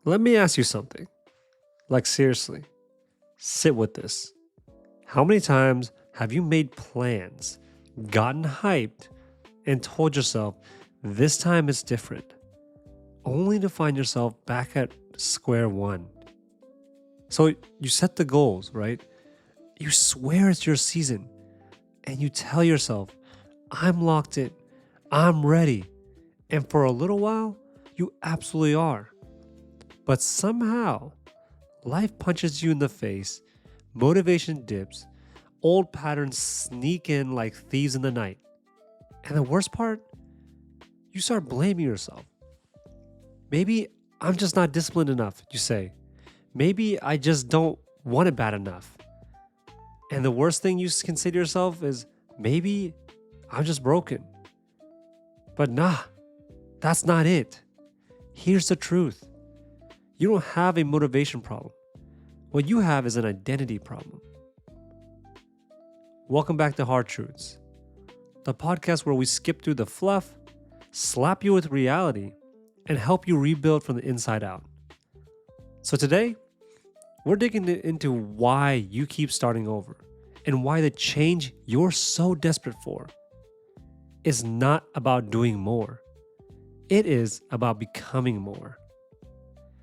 Let me ask you something. Like, seriously, sit with this. How many times have you made plans, gotten hyped, and told yourself, this time it's different, only to find yourself back at square one? So you set the goals, right? You swear it's your season, and you tell yourself, I'm locked in, I'm ready. And for a little while, you absolutely are. But somehow, life punches you in the face, motivation dips, old patterns sneak in like thieves in the night. And the worst part, you start blaming yourself. Maybe I'm just not disciplined enough, you say. Maybe I just don't want it bad enough. And the worst thing you can say to yourself is, maybe I'm just broken. But nah, that's not it. Here's the truth. You don't have a motivation problem. What you have is an identity problem. Welcome back to Hard Truths, the podcast where we skip through the fluff, slap you with reality, and help you rebuild from the inside out. So today, we're digging into why you keep starting over and why the change you're so desperate for is not about doing more. It is about becoming more.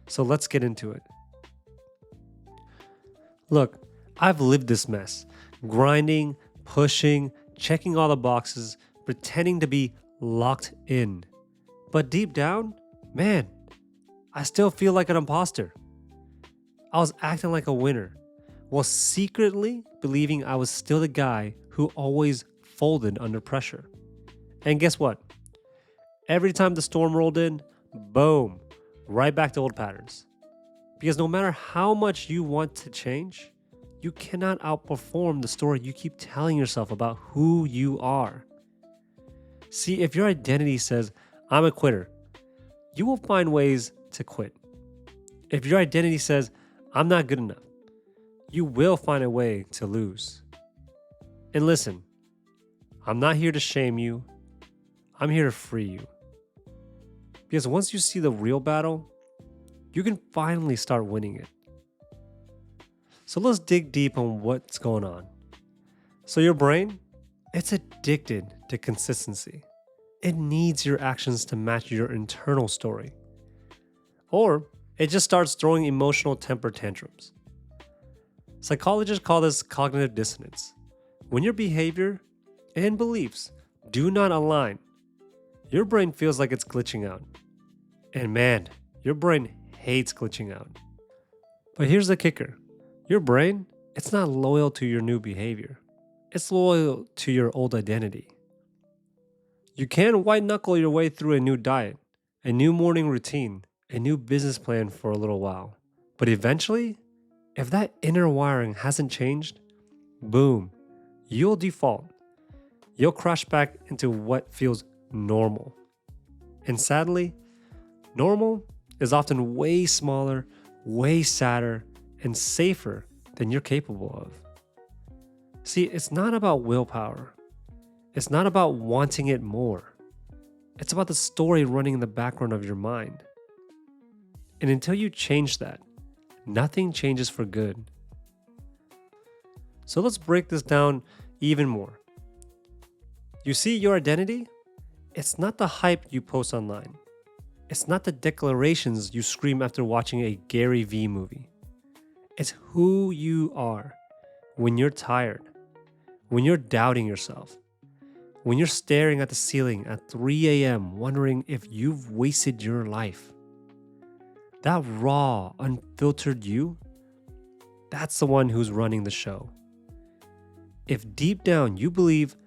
So let's get into it. Look, I've lived this mess, grinding, pushing, checking all the boxes, pretending to be locked in. But deep down, man, I still feel like an imposter. I was acting like a winner, while secretly believing I was still the guy who always folded under pressure. And guess what? Every time the storm rolled in, boom, right back to old patterns. Because no matter how much you want to change, you cannot outperform the story you keep telling yourself about who you are. See, if your identity says, I'm a quitter, you will find ways to quit. If your identity says, I'm not good enough, you will find a way to lose. And listen, I'm not here to shame you. I'm here to free you. Because once you see the real battle, you can finally start winning it. So let's dig deep on what's going on. So your brain, it's addicted to consistency. It needs your actions to match your internal story. Or it just starts throwing emotional temper tantrums. Psychologists call this cognitive dissonance. When your behavior and beliefs do not align, your brain feels like it's glitching out. And man, your brain hates glitching out. But here's the kicker. Your brain, it's not loyal to your new behavior. It's loyal to your old identity. You can white knuckle your way through a new diet, a new morning routine, a new business plan for a little while. But eventually, if that inner wiring hasn't changed, boom, you'll default. You'll crash back into what feels normal. And sadly, normal is often way smaller, way sadder, and safer than you're capable of. See, it's not about willpower. It's not about wanting it more. It's about the story running in the background of your mind. And until you change that, nothing changes for good. So let's break this down even more. You see, your identity? It's not the hype you post online. It's not the declarations you scream after watching a Gary Vee movie. It's who you are when you're tired, when you're doubting yourself, when you're staring at the ceiling at 3 a.m. wondering if you've wasted your life. That raw, unfiltered you, that's the one who's running the show. If deep down you believe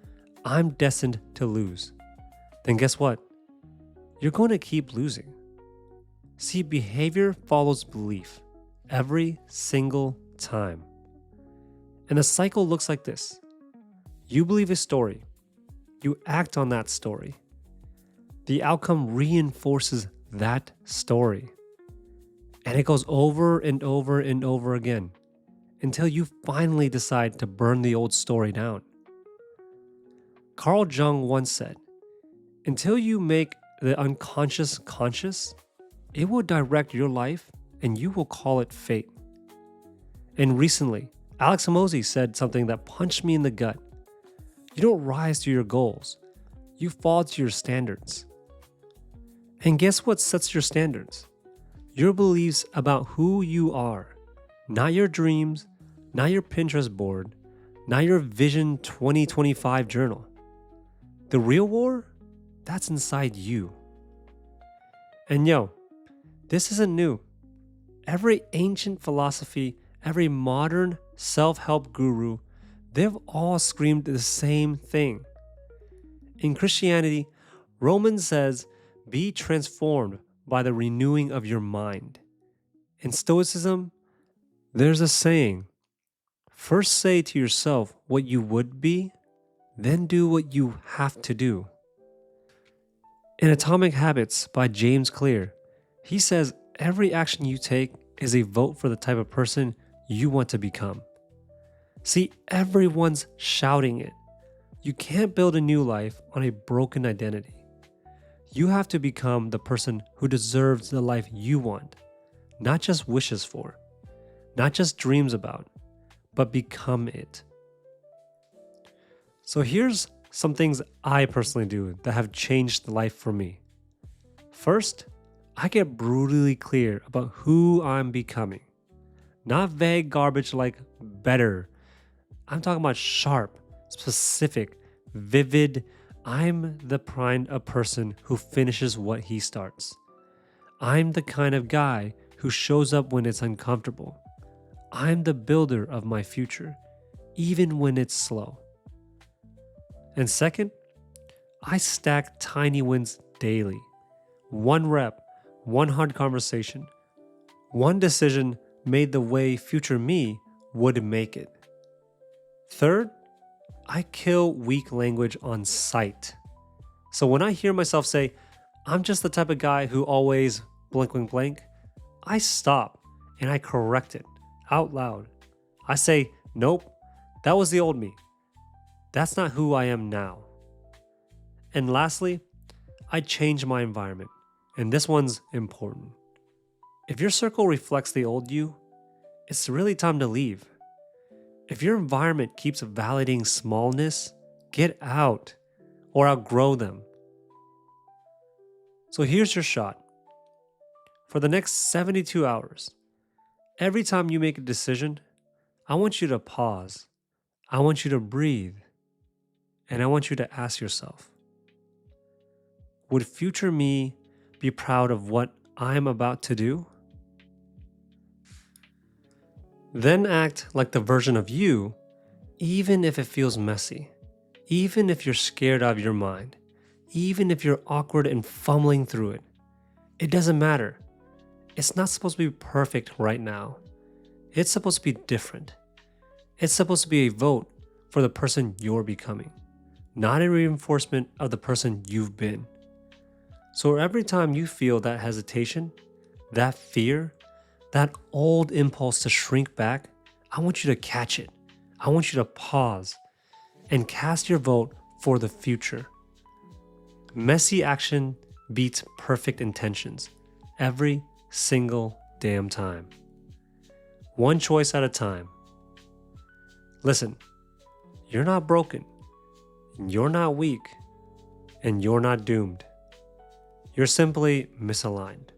I'm destined to lose, then guess what? You're going to keep losing. See, behavior follows belief every single time. And the cycle looks like this. You believe a story. You act on that story. The outcome reinforces that story. And it goes over and over and over again until you finally decide to burn the old story down. Carl Jung once said, until you make the unconscious conscious, it will direct your life and you will call it fate. And recently, Alex Hormozi said something that punched me in the gut. You don't rise to your goals, you fall to your standards. And guess what sets your standards? Your beliefs about who you are, not your dreams, not your Pinterest board, not your Vision 2025 journal. The real war, that's inside you. And yo, this isn't new. Every ancient philosophy, every modern self-help guru, they've all screamed the same thing. In Christianity, Romans says, be transformed by the renewing of your mind. In Stoicism, there's a saying, first say to yourself what you would be, then do what you have to do. In Atomic Habits by James Clear, he says every action you take is a vote for the type of person you want to become. See, everyone's shouting it. You can't build a new life on a broken identity. You have to become the person who deserves the life you want, not just wishes for, not just dreams about, but become it. So here's some things I personally do that have changed life for me. First, I get brutally clear about who I'm becoming. Not vague garbage like better. I'm talking about sharp, specific, vivid. I'm the kind of person who finishes what he starts. I'm the kind of guy who shows up when it's uncomfortable. I'm the builder of my future, even when it's slow. And second, I stack tiny wins daily. One rep, one hard conversation, one decision made the way future me would make it. Third, I kill weak language on sight. So when I hear myself say, I'm just the type of guy who always blank, blank, blank, I stop and I correct it out loud. I say, nope, that was the old me. That's not who I am now. And lastly, I change my environment. And this one's important. If your circle reflects the old you, it's really time to leave. If your environment keeps validating smallness, get out or outgrow them. So here's your shot. For the next 72 hours, every time you make a decision, I want you to pause. I want you to breathe. And I want you to ask yourself, would future me be proud of what I'm about to do? Then act like the version of you, even if it feels messy, even if you're scared out of your mind, even if you're awkward and fumbling through it. It doesn't matter. It's not supposed to be perfect right now. It's supposed to be different. It's supposed to be a vote for the person you're becoming, not a reinforcement of the person you've been. So every time you feel that hesitation, that fear, that old impulse to shrink back, I want you to catch it. I want you to pause and cast your vote for the future. Messy action beats perfect intentions every single damn time. One choice at a time. Listen, you're not broken, you're not weak, and you're not doomed. You're simply misaligned.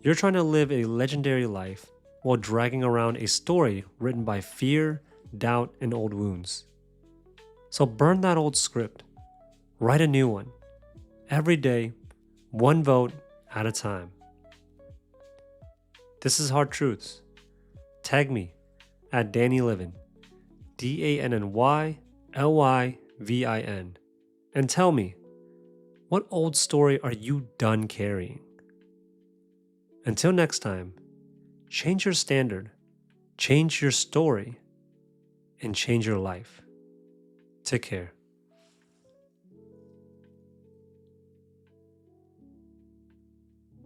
You're trying to live a legendary life while dragging around a story written by fear, doubt, and old wounds. So burn that old script. Write a new one. Every day, one vote at a time. This is Hard Truths. Tag me at Danny Livin, DANNYLYVIN, and tell me, what old story are you done carrying? Until next time, change your standard, change your story, and change your life. Take care.